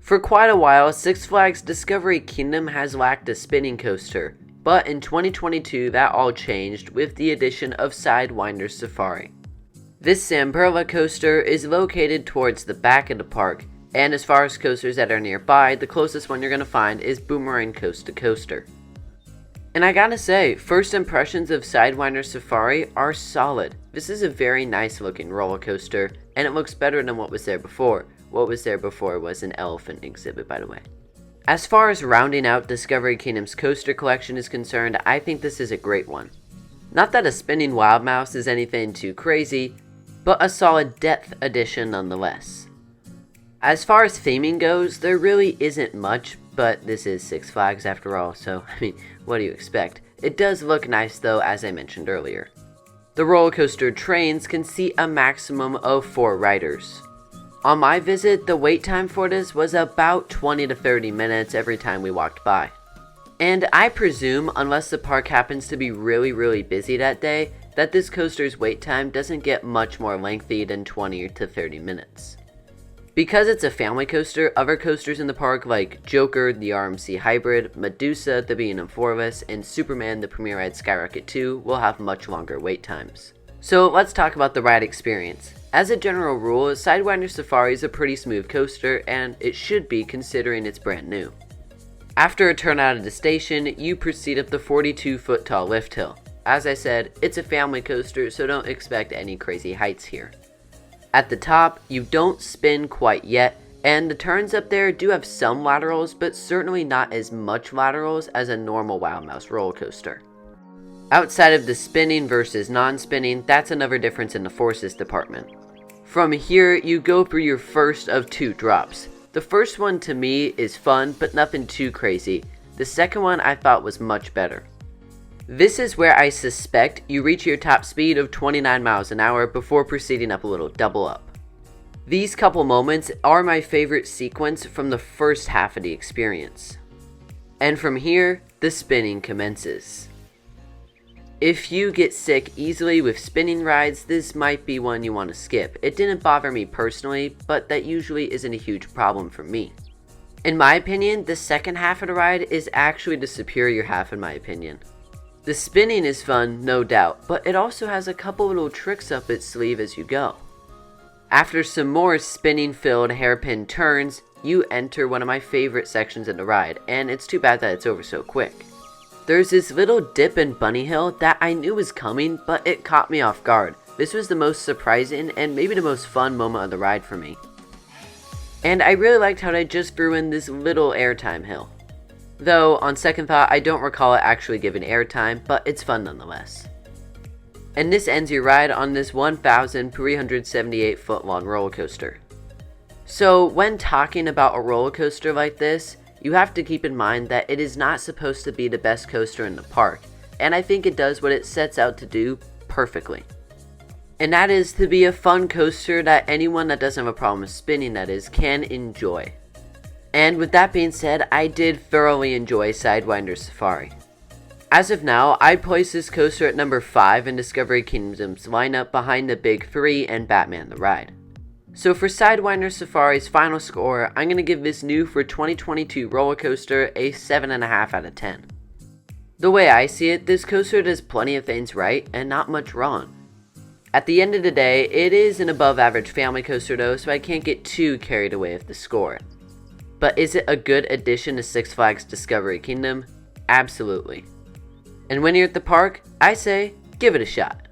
For quite a while, Six Flags Discovery Kingdom has lacked a spinning coaster, but in 2022 that all changed with the addition of Sidewinder Safari. This Samberla coaster is located towards the back of the park, and as far as coasters that are nearby, the closest one you're going to find is Boomerang Coast to Coaster. And I gotta say, first impressions of Sidewinder Safari are solid. This is a very nice looking roller coaster, and it looks better than what was there before. What was there before was an elephant exhibit, by the way. As far as rounding out Discovery Kingdom's coaster collection is concerned, I think this is a great one. Not that a spinning Wild Mouse is anything too crazy, but a solid depth addition nonetheless. As far as theming goes, there really isn't much, but this is Six Flags after all, so what do you expect? It does look nice though, as I mentioned earlier. The roller coaster trains can seat a maximum of 4 riders. On my visit, the wait time for this was about 20 to 30 minutes every time we walked by. And I presume, unless the park happens to be really busy that day, that this coaster's wait time doesn't get much more lengthy than 20 to 30 minutes. Because it's a family coaster, other coasters in the park like Joker, the RMC Hybrid, Medusa, the B&M Forless, and Superman, the Premier Ride Skyrocket 2 will have much longer wait times. So let's talk about the ride experience. As a general rule, Sidewinder Safari is a pretty smooth coaster, and it should be considering it's brand new. After a turn out of the station, you proceed up the 42-foot tall lift hill. As I said, it's a family coaster, so don't expect any crazy heights here. At the top, you don't spin quite yet, and the turns up there do have some laterals, but certainly not as much laterals as a normal Wild Mouse roller coaster. Outside of the spinning versus non-spinning, that's another difference in the forces department. From here, you go through your first of 2 drops. The first one to me is fun, but nothing too crazy. The second one I thought was much better. This is where I suspect you reach your top speed of 29 miles an hour before proceeding up a little double up. These couple moments are my favorite sequence from the first half of the experience. And from here, the spinning commences. If you get sick easily with spinning rides, this might be one you want to skip. It didn't bother me personally, but that usually isn't a huge problem for me. In my opinion, the second half of the ride is actually the superior half in my opinion. The spinning is fun, no doubt, but it also has a couple little tricks up its sleeve as you go. After some more spinning-filled hairpin turns, you enter one of my favorite sections in the ride, and it's too bad that it's over so quick. There's this little dip in Bunny Hill that I knew was coming, but it caught me off guard. This was the most surprising and maybe the most fun moment of the ride for me. And I really liked how they just threw in this little airtime hill. Though, on second thought, I don't recall it actually giving airtime, but it's fun nonetheless. And this ends your ride on this 1,378 foot long roller coaster. So, when talking about a roller coaster like this, you have to keep in mind that it is not supposed to be the best coaster in the park, and I think it does what it sets out to do perfectly. And that is to be a fun coaster that anyone that doesn't have a problem with spinning, that is, can enjoy. And with that being said, I did thoroughly enjoy Sidewinder Safari. As of now, I place this coaster at number 5 in Discovery Kingdom's lineup behind the Big 3 and Batman the Ride. So for Sidewinder Safari's final score, I'm going to give this new for 2022 roller coaster a 7.5 out of 10. The way I see it, this coaster does plenty of things right and not much wrong. At the end of the day, it is an above average family coaster though, so I can't get too carried away with the score. But is it a good addition to Six Flags Discovery Kingdom? Absolutely. And when you're at the park, I say, give it a shot.